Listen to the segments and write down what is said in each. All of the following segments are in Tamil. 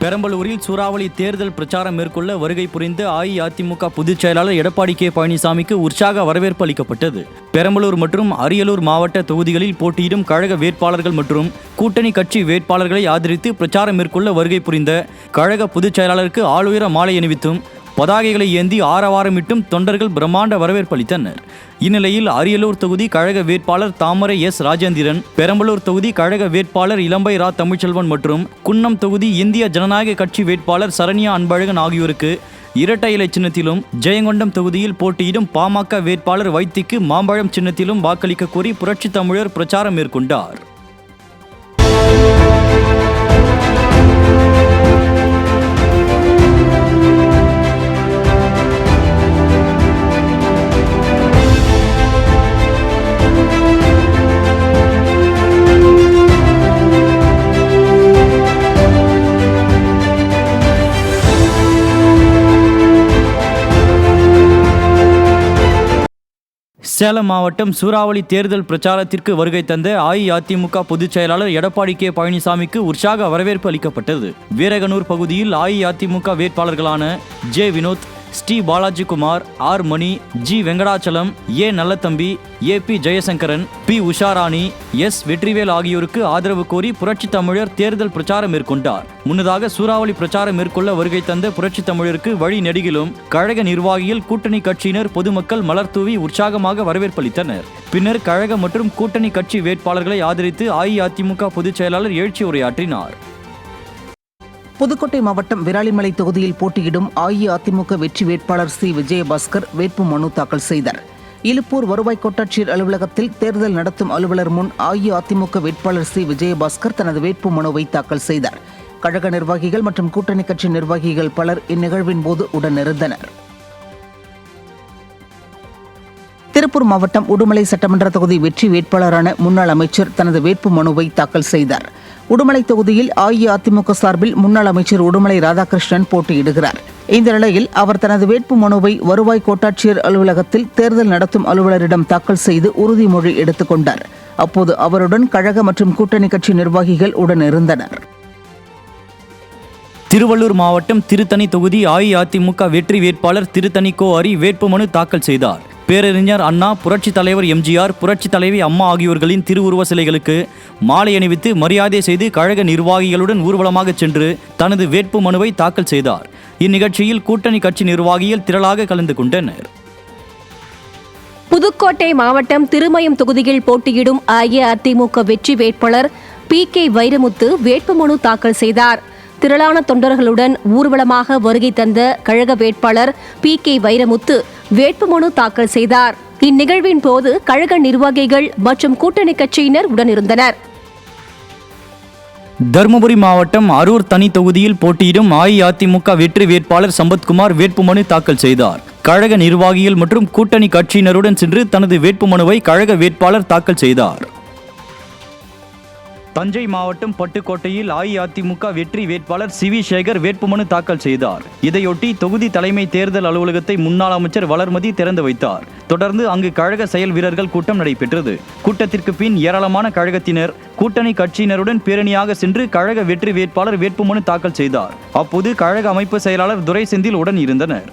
பெரம்பலூரில் சூறாவளி தேர்தல் பிரச்சாரம் மேற்கொள்ள வருகை புரிந்த அஇஅதிமுக பொதுச் செயலாளர் எடப்பாடி கே பழனிசாமிக்கு உற்சாக வரவேற்பு அளிக்கப்பட்டது. பெரம்பலூர் மற்றும் அரியலூர் மாவட்ட தொகுதிகளில் போட்டியிடும் கழக வேட்பாளர்கள் மற்றும் கூட்டணி கட்சி வேட்பாளர்களை ஆதரித்து பிரச்சாரம் மேற்கொள்ள வருகை புரிந்த கழக பொதுச் செயலாளருக்கு ஆளுயர மாலை அணிவித்தும் பதாகைகளை ஏந்தி ஆரவாரமிட்டும் தொண்டர்கள் பிரம்மாண்ட வரவேற்பு அளித்தனர். இந்நிலையில் அரியலூர் தொகுதி கழக வேட்பாளர் தாமரை எஸ் ராஜேந்திரன், பெரம்பலூர் தொகுதி கழக வேட்பாளர் இளம்பை ரா தமிழ்ச்செல்வன் மற்றும் குன்னம் தொகுதி இந்திய ஜனநாயக கட்சி வேட்பாளர் சரண்யா அன்பழகன் ஆகியோருக்கு இரட்டை இலை சின்னத்திலும், ஜெயங்கொண்டம் தொகுதியில் போட்டியிடும் பாமக வேட்பாளர் வைத்திக்கு மாம்பழம் சின்னத்திலும் வாக்களிக்க கோரி புரட்சி தமிழர் பிரச்சாரம் மேற்கொண்டார். சேலம் மாவட்டம் சூறாவளி தேர்தல் பிரச்சாரத்திற்கு வருகை தந்த அஇஅதிமுக பொதுச் செயலாளர் எடப்பாடி கே பழனிசாமிக்கு உற்சாக வரவேற்பு அளிக்கப்பட்டது. வீரகனூர் பகுதியில் அஇஅதிமுக வேட்பாளர்களான J Vinoth, Sri Balajikumar, R Mani, G Venkatachalam, A Nallathambi, A P Jayasankaran, P Usharani, S Vetrivel ஆகியோருக்கு ஆதரவு கோரி புரட்சி தமிழர் தேர்தல் பிரச்சாரம் மேற்கொண்டார். முன்னதாக சூறாவளி பிரச்சாரம் மேற்கொள்ள வருகை தந்த புரட்சி தமிழருக்கு வழி நெடுகிலும் கழக நிர்வாகிகள், கூட்டணி கட்சியினர், பொதுமக்கள் மலர் தூவி உற்சாகமாக வரவேற்பளித்தனர். பின்னர் கழக மற்றும் கூட்டணி கட்சி வேட்பாளர்களை ஆதரித்து அஇஅதிமுக பொதுச் செயலாளர் எழுச்சி உரையாற்றினார். புதுக்கோட்டை மாவட்டம் விராலிமலை தொகுதியில் போட்டியிடும் அஇஅதிமுக வெற்றி வேட்பாளர் சி விஜயபாஸ்கர் வேட்பு மனு தாக்கல் செய்தார். இலுப்பூர் வருவாய் கோட்டாட்சியர் அலுவலகத்தில் தேர்தல் நடத்தும் அலுவலர் முன் அஇஅதிமுக வேட்பாளர் சி விஜயபாஸ்கர் தனது வேட்பு மனுவை தாக்கல் செய்தார். கழக நிர்வாகிகள் மற்றும் கூட்டணி கட்சி நிர்வாகிகள் பலர் இந்நிகழ்வின் போது உடனிருந்தனர். திருப்பூர் மாவட்டம் உடுமலை சட்டமன்ற தொகுதி வெற்றி வேட்பாளரான முன்னாள் அமைச்சர் தனது வேட்பு மனுவை தாக்கல் செய்தார். உடுமலை தொகுதியில் அஇஅதிமுக சார்பில் முன்னாள் அமைச்சர் உடுமலை ராதாகிருஷ்ணன் போட்டியிடுகிறார். இந்த நிலையில் அவர் தனது வேட்பு மனுவை வருவாய் கோட்டாட்சியர் அலுவலகத்தில் தேர்தல் நடத்தும் அலுவலரிடம் தாக்கல் செய்து உறுதிமொழி எடுத்துக் கொண்டார். அப்போது அவருடன் கழக மற்றும் கூட்டணி கட்சி நிர்வாகிகள் உடனிருந்தனர். திருவள்ளூர் மாவட்டம் திருத்தணி தொகுதி அஇஅதிமுக வெற்றி வேட்பாளர் திருத்தணி கோ ஹரி வேட்புமனு தாக்கல் செய்தார். பேரறிஞர் அண்ணா, புரட்சி தலைவர் எம்ஜிஆர், புரட்சி தலைவி அம்மா ஆகியோர்களின் திருவுருவ சிலைகளுக்கு மாலை அணிவித்து மரியாதை செய்து கழக நிர்வாகிகளுடன் ஊர்வலமாக சென்று தனது வேட்பு மனுவை தாக்கல் செய்தார். இந்நிகழ்ச்சியில் கூட்டணி கட்சி நிர்வாகிகள் திரளாக கலந்து கொண்டனர். புதுக்கோட்டை மாவட்டம் திருமயம் தொகுதியில் போட்டியிடும் அஇஅதிமுக வெற்றி வேட்பாளர் பி.கே. வைரமுத்து வேட்புமனு தாக்கல் செய்தார். திரளான தொண்டர்களுடன் ஊர்வலமாக வருகை தந்த கழக வேட்பாளர் பி.கே. வைரமுத்து வேட்புமனு தாக்கல் செய்தார். இந்நிகழ்வின் போது கழக நிர்வாகிகள் மற்றும் கூட்டணி கட்சியினர் உடனிருந்தனர். தருமபுரி மாவட்டம் அரூர் தனி தொகுதியில் போட்டியிடும் அஇஅதிமுக வெற்றி வேட்பாளர் சம்பத்குமார் வேட்புமனு தாக்கல் செய்தார். கழக நிர்வாகிகள் மற்றும் கூட்டணி கட்சியினருடன் சென்று தனது வேட்புமனுவை கழக வேட்பாளர் தாக்கல் செய்தார். தஞ்சை மாவட்டம் பட்டுக்கோட்டையில் அஇஅதிமுக வெற்றி வேட்பாளர் சி வி சேகர் வேட்புமனு தாக்கல் செய்தார். இதையொட்டி தொகுதி தலைமை தேர்தல் அலுவலகத்தை முன்னாள் அமைச்சர் வளர்மதி திறந்து வைத்தார். தொடர்ந்து அங்கு கழக செயல் வீரர்கள் கூட்டம் நடைபெற்றது. கூட்டத்திற்கு பின் ஏராளமான கழகத்தினர், கூட்டணி கட்சியினருடன் பேரணியாக சென்று கழக வெற்றி வேட்பாளர் வேட்புமனு தாக்கல் செய்தார். அப்போது கழக அமைப்பு செயலாளர் துரை செந்தில் உடன் இருந்தனர்.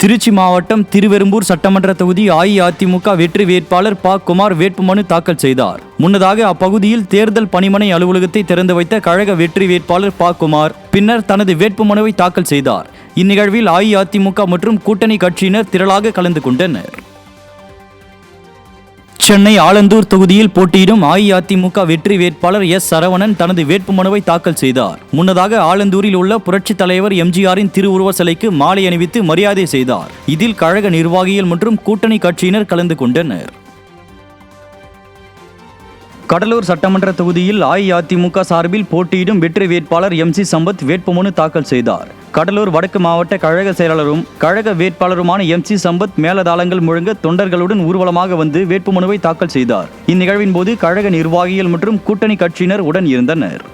திருச்சி மாவட்டம் திருவெரும்பூர் சட்டமன்ற தொகுதி அஇஅதிமுக வெற்றி வேட்பாளர் ப. குமார் வேட்புமனு தாக்கல் செய்தார். முன்னதாக அப்பகுதியில் தேர்தல் பணிமனை அலுவலகத்தை திறந்து வைத்த கழக வெற்றி வேட்பாளர் ப. குமார் பின்னர் தனது வேட்புமனுவை தாக்கல் செய்தார். இந்நிகழ்வில் அஇஅதிமுக மற்றும் கூட்டணி கட்சியினர் திரளாக கலந்து கொண்டனர். சென்னை ஆலந்தூர் தொகுதியில் போட்டியிடும் அஇஅதிமுக வெற்றி வேட்பாளர் எஸ். சரவணன் தனது வேட்புமனுவை தாக்கல் செய்தார். முன்னதாக ஆலந்தூரில் உள்ள புரட்சி தலைவர் எம்ஜிஆரின் திருவுருவ சிலைக்கு மாலை அணிவித்து மரியாதை செய்தார். இதில் கழக நிர்வாகிகள் மற்றும் கூட்டணி கட்சியினர் கலந்து கொண்டனர். கடலூர் சட்டமன்ற தொகுதியில் அஇஅதிமுக சார்பில் போட்டியிடும் வெற்றி வேட்பாளர் எம்.சி. சம்பத் வேட்புமனு தாக்கல் செய்தார். கடலூர் வடக்கு மாவட்ட கழக செயலாளரும் கழக வேட்பாளருமான எம்.சி. சம்பத் மேலதாளங்கள் முழங்க தொண்டர்களுடன் ஊர்வலமாக வந்து வேட்புமனுவை தாக்கல் செய்தார். இந்நிகழ்வின் போது கழக நிர்வாகிகள் மற்றும் கூட்டணி கட்சியினர் உடன் இருந்தனர்.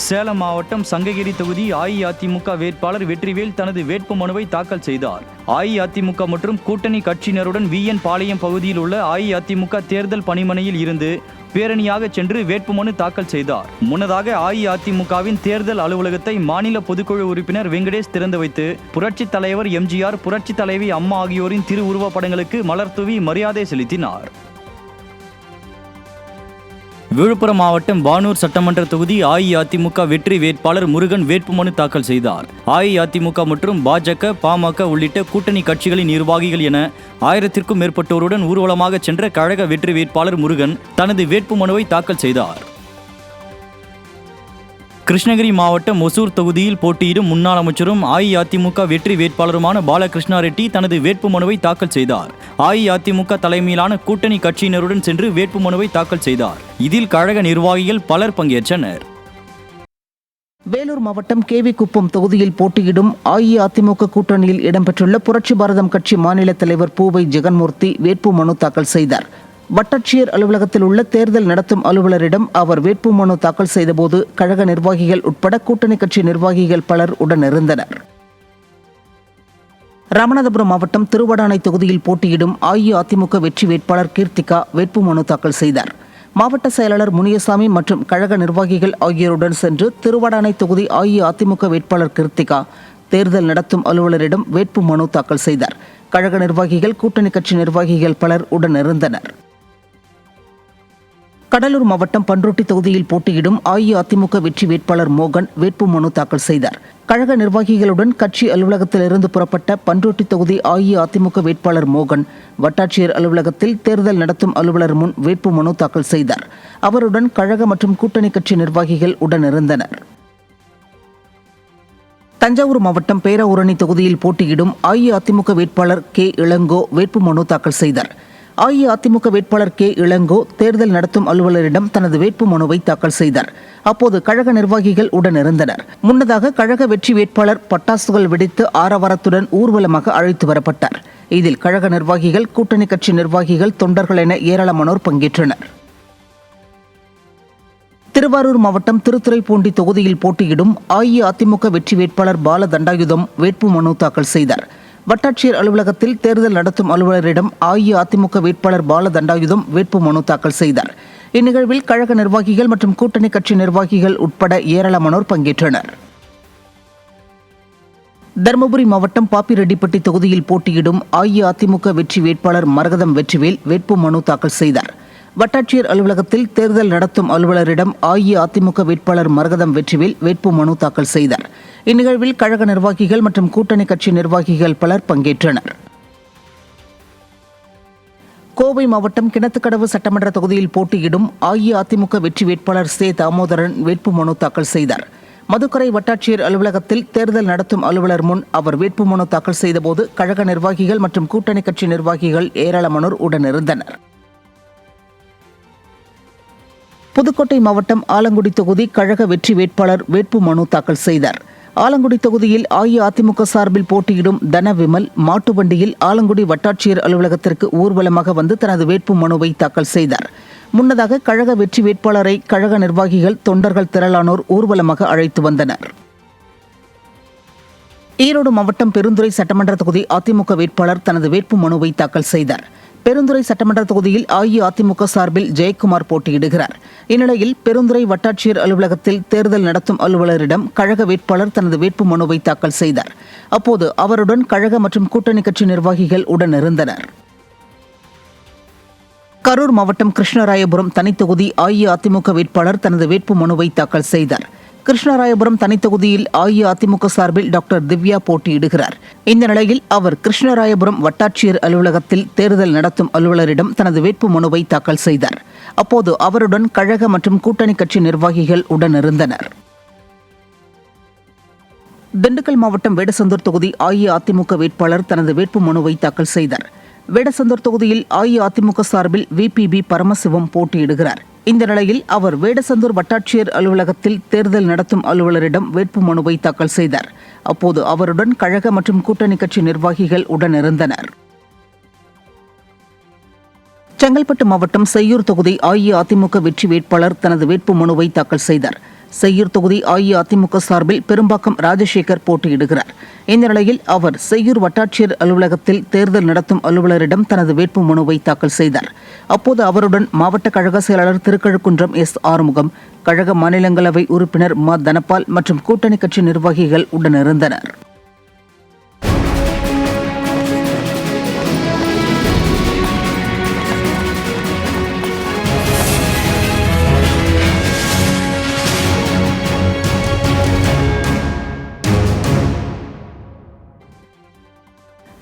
சேலம் மாவட்டம் சங்ககிரி தொகுதி அஇஅதிமுக வேட்பாளர் வெற்றிவேல் தனது வேட்பு மனுவை தாக்கல் செய்தார். அஇஅதிமுக மற்றும் கூட்டணி கட்சியினருடன் VN பாளையம் பகுதியில் உள்ள அஇஅதிமுக தேர்தல் பணிமனையில் இருந்து பேரணியாக சென்று வேட்புமனு தாக்கல் செய்தார். முன்னதாக அஇஅதிமுகவின் தேர்தல் அலுவலகத்தை மாநில பொதுக்குழு உறுப்பினர் வெங்கடேஷ் திறந்து வைத்து புரட்சித் தலைவர் MGR, புரட்சித் தலைவி அம்மா ஆகியோரின் திருவுருவப் படங்களுக்கு மலர் தூவி மரியாதை செலுத்தினார். விழுப்புரம் மாவட்டம் வானூர் சட்டமன்ற தொகுதி அஇஅதிமுக வெற்றி வேட்பாளர் முருகன் வேட்புமனு தாக்கல் செய்தார். அஇஅதிமுக மற்றும் பாஜக, பாமக உள்ளிட்ட கூட்டணி கட்சிகளின் நிர்வாகிகள் என 1000க்கும் மேற்பட்டோருடன் ஊர்வலமாக சென்ற கழக வெற்றி வேட்பாளர் முருகன் தனது வேட்புமனுவை தாக்கல் செய்தார். கிருஷ்ணகிரி மாவட்டம் ஒசூர் தொகுதியில் போட்டியிடும் முன்னாள் அமைச்சரும் அஇஅதிமுக வெற்றி வேட்பாளருமான பாலகிருஷ்ணா ரெட்டி தனது வேட்புமனுவை தாக்கல் செய்தார். அஇஅதிமுக தலைமையிலான கூட்டணி கட்சியினருடன் சென்று வேட்புமனுவை தாக்கல் செய்தார். இதில் கழக நிர்வாகிகள் பலர் பங்கேற்றனர். வேலூர் மாவட்டம் KV குப்பம் தொகுதியில் போட்டியிடும் அஇஅதிமுக கூட்டணியில் இடம்பெற்றுள்ள புரட்சி பாரதம் கட்சி மாநில தலைவர் பூவை ஜெகன்மூர்த்தி வேட்புமனு தாக்கல் செய்தார். வட்டாட்சியர் அலுவலகத்தில் உள்ள தேர்தல் நடத்தும் அலுவலரிடம் அவர் வேட்புமனு தாக்கல் செய்தபோது கழக நிர்வாகிகள் உட்பட கூட்டணி கட்சி நிர்வாகிகள் பலர் உடனிருந்தனர். ராமநாதபுரம் மாவட்டம் திருவடானை தொகுதியில் போட்டியிடும் அஇஅதிமுக வெற்றி வேட்பாளர் கீர்த்திகா வேட்புமனு தாக்கல் செய்தார். மாவட்ட செயலாளர் முனியசாமி மற்றும் கழக நிர்வாகிகள் ஆகியோருடன் சென்று திருவடானை தொகுதி அஇஅதிமுக வேட்பாளர் கீர்த்திகா தேர்தல் நடத்தும் அலுவலரிடம் வேட்புமனு தாக்கல் செய்தார். கழக நிர்வாகிகள், கூட்டணி கட்சி நிர்வாகிகள் பலர் உடனிருந்தனர். கடலூர் மாவட்டம் பண்ருட்டி தொகுதியில் போட்டியிடும் அஇஅதிமுக வெற்றி வேட்பாளர் மோகன் வேட்புமனு தாக்கல் செய்தார். கழக நிர்வாகிகளுடன் கட்சி அலுவலகத்திலிருந்து புறப்பட்ட பண்ருட்டி தொகுதி அஇஅதிமுக வேட்பாளர் மோகன் வட்டாட்சியர் அலுவலகத்தில் தேர்தல் நடத்தும் அலுவலர் முன் வேட்புமனு தாக்கல் செய்தார். அவருடன் கழக மற்றும் கூட்டணி கட்சி நிர்வாகிகள் உடனிருந்தனர். தஞ்சாவூர் மாவட்டம் பேராவூரணி தொகுதியில் போட்டியிடும் அஇஅதிமுக வேட்பாளர் K. இளங்கோ வேட்புமனு தாக்கல் செய்தார். அஇஅதிமுக வேட்பாளர் K. இளங்கோ தேர்தல் நடத்தும் அலுவலரிடம் தனது வேட்புமனுவை தாக்கல் செய்தார். அப்போது கழக நிர்வாகிகள் உடனிருந்தனர். முன்னதாக கழக வெற்றி வேட்பாளர் பட்டாசுகள் வெடித்து ஆரவாரத்துடன் ஊர்வலமாக அழைத்து வரப்பட்டார். இதில் கழக நிர்வாகிகள், கூட்டணி கட்சி நிர்வாகிகள், தொண்டர்கள் என ஏராளமானோர் பங்கேற்றனர். திருவாரூர் மாவட்டம் திருத்துறைப்பூண்டி தொகுதியில் போட்டியிடும் அஇஅதிமுக வெற்றி வேட்பாளர் பால தண்டாயுதம் வேட்புமனு தாக்கல் செய்தார். வட்டாட்சியர் அலுவலகத்தில் தேர்தல் நடத்தும் அலுவலரிடம் அஇஅதிமுக வேட்பாளர் பால தண்டாயுதம் வேட்புமனு தாக்கல் செய்தார். இந்நிகழ்வில் கழக நிர்வாகிகள் மற்றும் கூட்டணி கட்சி நிர்வாகிகள் உட்பட ஏராளமானோர் பங்கேற்றனர். தருமபுரி மாவட்டம் பாப்பிரெட்டிப்பட்டி தொகுதியில் போட்டியிடும் அஇஅதிமுக வெற்றி வேட்பாளர் மரகதம் வெற்றிவேல் வேட்புமனு தாக்கல் செய்தார். வட்டாட்சியர் அலுவலகத்தில் தேர்தல் நடத்தும் அலுவலரிடம் அஇஅதிமுக வேட்பாளர் மரகதம் வெற்றிவேல் வேட்புமனு தாக்கல் செய்தார். இந்நிகழ்வில் கழக நிர்வாகிகள் மற்றும் கூட்டணி கட்சி நிர்வாகிகள் பலர் பங்கேற்றனர். கோவை மாவட்டம் கிணத்துக்கடவு சட்டமன்ற தொகுதியில் போட்டியிடும் அஇஅதிமுக வெற்றி வேட்பாளர் சே. தாமோதரன் வேட்புமனு தாக்கல் செய்தார். மதுக்கரை வட்டாட்சியர் அலுவலகத்தில் தேர்தல் நடத்தும் அலுவலர் முன் அவர் வேட்புமனு தாக்கல் செய்தபோது கழக நிர்வாகிகள் மற்றும் கூட்டணி கட்சி நிர்வாகிகள் ஏராளமானோர் உடனிருந்தனர். புதுக்கோட்டை மாவட்டம் ஆலங்குடி தொகுதி கழக வெற்றி வேட்பாளர் வேட்புமனு தாக்கல் செய்தார். ஆலங்குடி தொகுதியில் அஇஅதிமுக சார்பில் போட்டியிடும் தனவிமல் மாட்டு வண்டியில் ஆலங்குடி வட்டாட்சியர் அலுவலகத்திற்கு ஊர்வலமாக வந்து தனது வேட்புமனுவை தாக்கல் செய்தார். முன்னதாக கழக வெற்றி வேட்பாளரை கழக நிர்வாகிகள், தொண்டர்கள் திரளானோர் ஊர்வலமாக அழைத்து வந்தனர். ஈரோடு மாவட்டம் பெருந்துறை சட்டமன்ற தொகுதி அதிமுக வேட்பாளர் தனது வேட்புமனுவை தாக்கல் செய்தார். பெருந்துறை சட்டமன்ற தொகுதியில் அஇஅதிமுக சார்பில் ஜெயக்குமார் போட்டியிடுகிறார். இந்நிலையில் பெருந்துறை வட்டாட்சியர் அலுவலகத்தில் தேர்தல் நடத்தும் அலுவலரிடம் கழக வேட்பாளர் தனது வேட்புமனுவை தாக்கல் செய்தார். அப்போது அவருடன் கழக மற்றும் கூட்டணி கட்சி நிர்வாகிகள் உடனிருந்தனர். கரூர் மாவட்டம் கிருஷ்ணராயபுரம் தனித்தொகுதி அஇஅதிமுக வேட்பாளர் தனது வேட்புமனுவை தாக்கல் செய்தார். கிருஷ்ணராயபுரம் தனித்தொகுதியில் அஇஅதிமுக சார்பில் டாக்டர் திவ்யா போட்டியிடுகிறார். இந்த நிலையில் அவர் கிருஷ்ணராயபுரம் வட்டாட்சியர் அலுவலகத்தில் தேர்தல் நடத்தும் அலுவலரிடம் தனது வேட்புமனுவை தாக்கல் செய்தார். அப்போது அவருடன் கழக மற்றும் கூட்டணி கட்சி நிர்வாகிகள் உடனிருந்தனர். திண்டுக்கல் மாவட்டம் வேடசந்தூர் தொகுதி அஇஅதிமுக வேட்பாளர் தனது வேட்புமனுவை தாக்கல் செய்தார். வேடசந்தூர் தொகுதியில் அஇஅதிமுக சார்பில் VPB பரமசிவம் போட்டியிடுகிறார். இந்த நிலையில் அவர் வேடசந்தூர் வட்டாட்சியர் அலுவலகத்தில் தேர்தல் நடத்தும் அலுவலரிடம் வேட்புமனுவை தாக்கல் செய்தார். அப்போது அவருடன் கழக மற்றும் கூட்டணி கட்சி நிர்வாகிகள் உடனிருந்தனர். செங்கல்பட்டு மாவட்டம் செய்யூர் தொகுதி அஇஅதிமுக வெற்றி வேட்பாளர் தனது வேட்புமனுவை தாக்கல் செய்தார். செய்யூர் தொகுதி அஇஅதிமுக சார்பில் பெரும்பாக்கம் ராஜசேகர் போட்டியிடுகிறார். இந்த நிலையில் அவர் செய்யூர் வட்டாட்சியர் அலுவலகத்தில் தேர்தல் நடத்தும் அலுவலரிடம் தனது வேட்பு மனுவை தாக்கல் செய்தார். அப்போது அவருடன் மாவட்ட கழக செயலாளர் திருக்கழுக்குன்றம் எஸ். ஆறுமுகம், கழக மாநிலங்களவை உறுப்பினர் ம. தனபால் மற்றும் கூட்டணி கட்சி நிர்வாகிகள் உடனிருந்தனர்.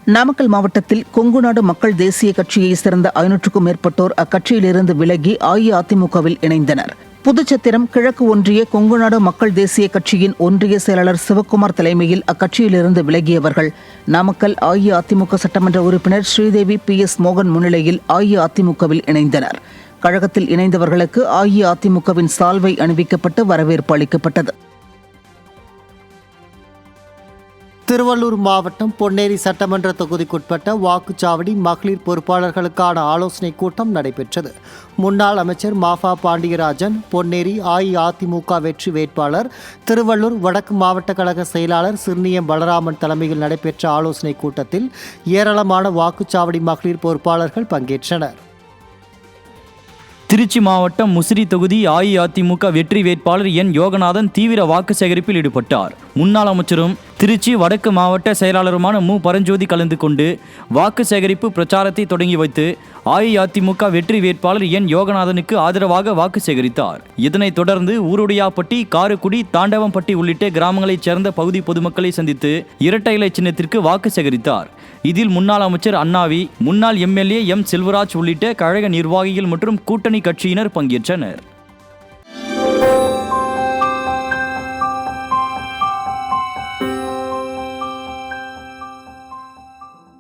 நாமக்கல் மாவட்டத்தில் கொங்குநாடு மக்கள் தேசிய கட்சியைச் சேர்ந்த 500க்கும் மேற்பட்டோர் அக்கட்சியிலிருந்து விலகி அஇஅதிமுகவில் இணைந்தனர். புதுச்சத்திரம் கிழக்கு ஒன்றிய கொங்குநாடு மக்கள் தேசிய கட்சியின் ஒன்றிய செயலாளர் சிவக்குமார் தலைமையில் அக்கட்சியிலிருந்து விலகியவர்கள் நாமக்கல் அஇஅதிமுக சட்டமன்ற உறுப்பினர் ஸ்ரீதேவி PS மோகன் முன்னிலையில் அஇஅதிமுகவில் இணைந்தனர். கழகத்தில் இணைந்தவர்களுக்கு அஇஅதிமுகவின் சால்வை அணிவிக்கப்பட்டு வரவேற்பு அளிக்கப்பட்டது. திருவள்ளூர் மாவட்டம் பொன்னேரி சட்டமன்ற தொகுதிக்குட்பட்ட வாக்குச்சாவடி மகளிர் பொறுப்பாளர்களுக்கான ஆலோசனைக் கூட்டம் நடைபெற்றது. முன்னாள் அமைச்சர் மாஃபா பாண்டியராஜன், பொன்னேரி அஇஅதிமுக வெற்றி வேட்பாளர், திருவள்ளூர் வடக்கு மாவட்ட கழக செயலாளர் சிறுனியம் பலராமன் தலைமையில் நடைபெற்ற ஆலோசனைக் கூட்டத்தில் ஏராளமான வாக்குச்சாவடி மகளிர் பொறுப்பாளர்கள் பங்கேற்றனர். திருச்சி மாவட்டம் முசிறி தொகுதி அஇஅதிமுக வெற்றி வேட்பாளர் என். யோகநாதன் தீவிர வாக்கு சேகரிப்பில் ஈடுபட்டார். முன்னாள் அமைச்சரும் திருச்சி வடக்கு மாவட்ட செயலாளருமான மு. பரஞ்சோதி கலந்து கொண்டு வாக்கு சேகரிப்பு பிரச்சாரத்தை தொடங்கி வைத்து அஇஅதிமுக வெற்றி வேட்பாளர் என். யோகநாதனுக்கு ஆதரவாக வாக்கு சேகரித்தார். இதனைத் தொடர்ந்து ஊருடையாப்பட்டி, காரைக்குடி, தாண்டவம்பட்டி உள்ளிட்ட கிராமங்களைச் சேர்ந்த பகுதி பொதுமக்களை சந்தித்து இரட்டை இலை சின்னத்திற்கு வாக்கு சேகரித்தார். இதில் முன்னாள் அமைச்சர் அண்ணாவி, முன்னாள் MLA எம். செல்வராஜ் உள்ளிட்ட கழக நிர்வாகிகள் மற்றும் கூட்டணி கட்சியினர் பங்கேற்றனர்.